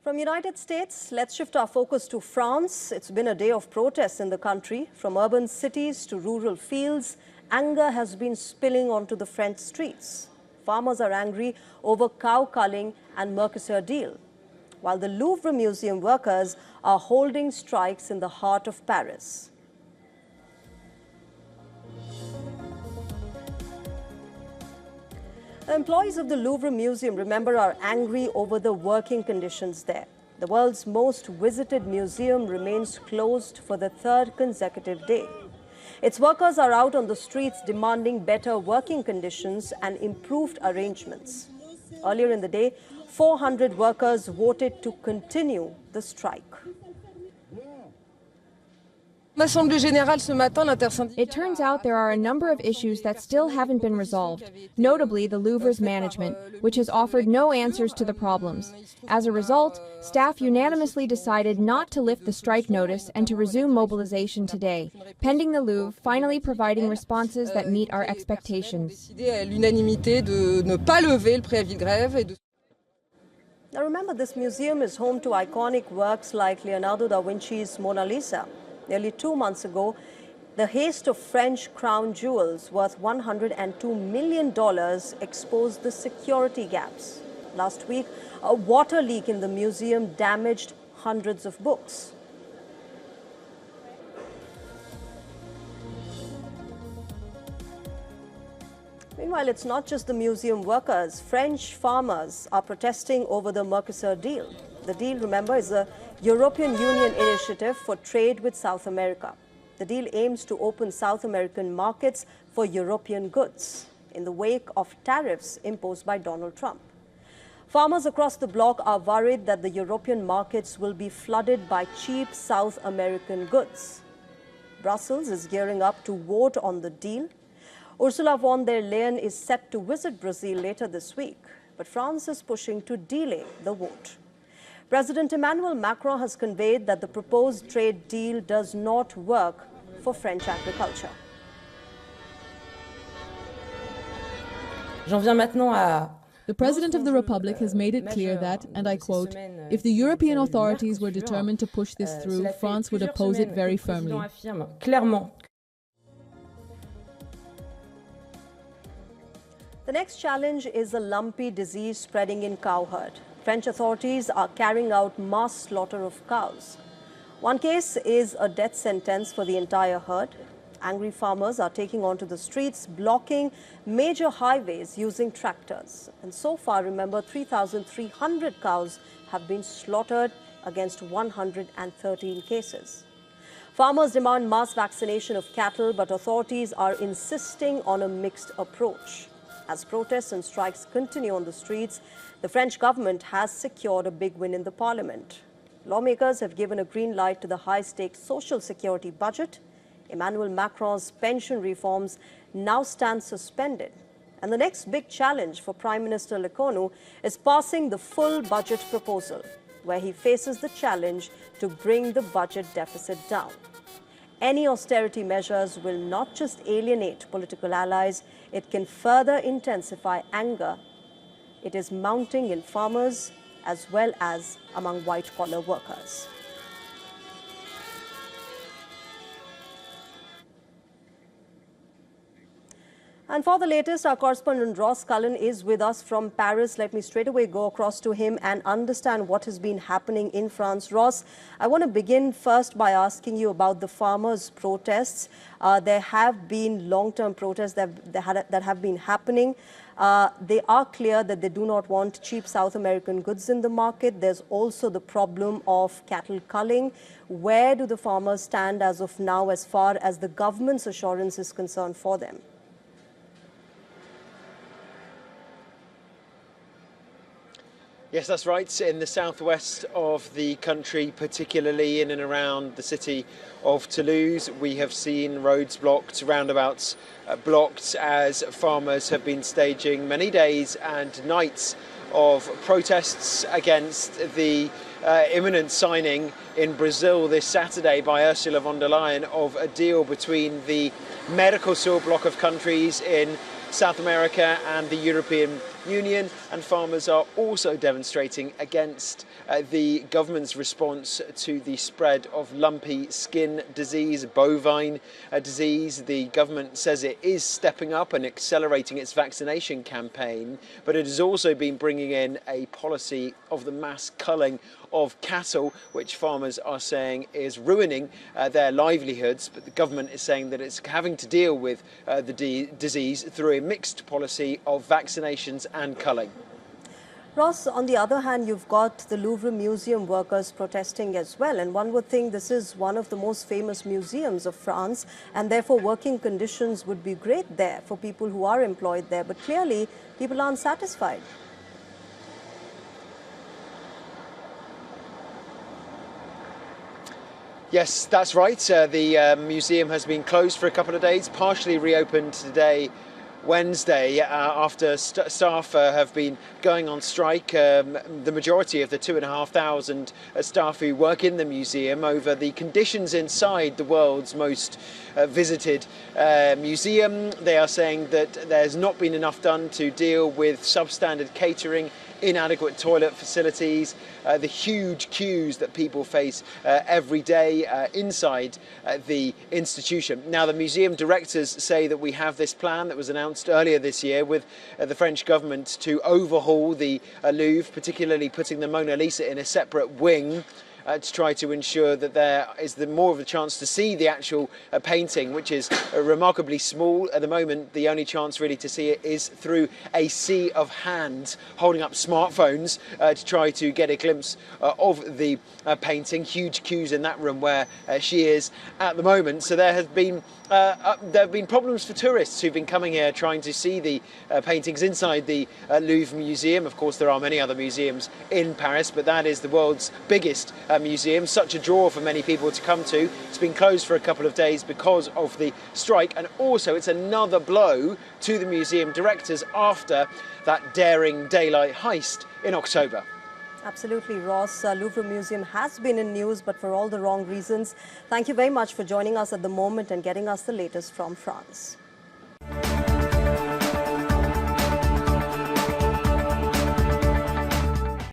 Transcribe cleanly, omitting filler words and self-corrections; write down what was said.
From United States, let's shift our focus to France. It's been a day of protests in the country. From urban cities to rural fields, anger has been spilling onto the French streets. Farmers are angry over cow culling and Mercosur deal, while the Louvre museum workers are holding strikes in the heart of Paris. The employees of the Louvre Museum, remember, are angry over the working conditions there. The world's most visited museum remains closed for the third consecutive day. Its workers are out on the streets demanding better working conditions and improved arrangements. Earlier in the day, 400 workers voted to continue the strike. It turns out there are a number of issues that still haven't been resolved, notably the Louvre's management, which has offered no answers to the problems. As a result, staff unanimously decided not to lift the strike notice and to resume mobilization today, pending the Louvre finally providing responses that meet our expectations. Now remember, this museum is home to iconic works like Leonardo da Vinci's Mona Lisa. Nearly 2 months ago, the haste of French crown jewels worth $102 million exposed the security gaps. Last week, a water leak in the museum damaged hundreds of books. Meanwhile, it's not just the museum workers. French farmers are protesting over the Mercosur deal. The deal, remember, is a European Union initiative for trade with South America. The deal aims to open South American markets for European goods in the wake of tariffs imposed by Donald Trump. Farmers across the bloc are worried that the European markets will be flooded by cheap South American goods. Brussels is gearing up to vote on the deal. Ursula von der Leyen is set to visit Brazil later this week, but France is pushing to delay the vote. President Emmanuel Macron has conveyed that the proposed trade deal does not work for French agriculture. The President of the Republic has made it clear that, and I quote, if the European authorities were determined to push this through, France would oppose it very firmly. The next challenge is a lumpy disease spreading in cow herd. French authorities are carrying out mass slaughter of cows. One case is a death sentence for the entire herd. Angry farmers are taking onto the streets, blocking major highways using tractors. And so far, remember, 3,300 cows have been slaughtered against 113 cases. Farmers demand mass vaccination of cattle, but authorities are insisting on a mixed approach. As protests and strikes continue on the streets, the French government has secured a big win in the parliament. Lawmakers have given a green light to the high-stakes social security budget. Emmanuel Macron's pension reforms now stand suspended. And the next big challenge for Prime Minister Lecornu is passing the full budget proposal, where he faces the challenge to bring the budget deficit down. Any austerity measures will not just alienate political allies, it can further intensify anger. It is mounting in farmers as well as among white-collar workers. And for the latest, our correspondent Ross Cullen is with us from Paris. Let me straight away go across to him and understand what has been happening in France. Ross, I want to begin first by asking you about the farmers' protests. There have been long-term protests that have been happening. They are clear that they do not want cheap South American goods in the market. There's also the problem of cattle culling. Where do the farmers stand as of now as far as the government's assurance is concerned for them? Yes, that's right. In the southwest of the country, particularly in and around the city of Toulouse, we have seen roads blocked, roundabouts blocked, as farmers have been staging many days and nights of protests against the imminent signing in Brazil this Saturday by Ursula von der Leyen of a deal between the Mercosur bloc of countries in South America and the European union, and farmers are also demonstrating against the government's response to the spread of lumpy skin disease, bovine disease. The government says it is stepping up and accelerating its vaccination campaign, but it has also been bringing in a policy of the mass culling of cattle, which farmers are saying is ruining their livelihoods. But the government is saying that it's having to deal with the disease through a mixed policy of vaccinations and culling. Ross, on the other hand, you've got the Louvre museum workers protesting as well. And one would think this is one of the most famous museums of France, and therefore working conditions would be great there for people who are employed there. But clearly, people aren't satisfied. Yes, that's right. The museum has been closed for a couple of days, partially reopened today, Wednesday, after staff have been going on strike. The majority of the 2,500 staff who work in the museum over the conditions inside the world's most visited museum. They are saying that there's not been enough done to deal with substandard catering, inadequate toilet facilities, the huge queues that people face every day inside the institution. Now, the museum directors say that we have this plan that was announced earlier this year with the French government to overhaul the Louvre, particularly putting the Mona Lisa in a separate wing, to try to ensure that there is more of a chance to see the actual painting, which is remarkably small. At the moment, the only chance really to see it is through a sea of hands holding up smartphones to try to get a glimpse of the painting. Huge queues in that room where she is at the moment. So there have been problems for tourists who've been coming here trying to see the paintings inside the Louvre Museum. Of course, there are many other museums in Paris, but that is the world's biggest museum, such a draw for many people to come to. It's been closed for a couple of days because of the strike, and also it's another blow to the museum directors after that daring daylight heist in October. Absolutely, Ross. Louvre Museum has been in news, but for all the wrong reasons. Thank you very much for joining us at the moment and getting us the latest from France.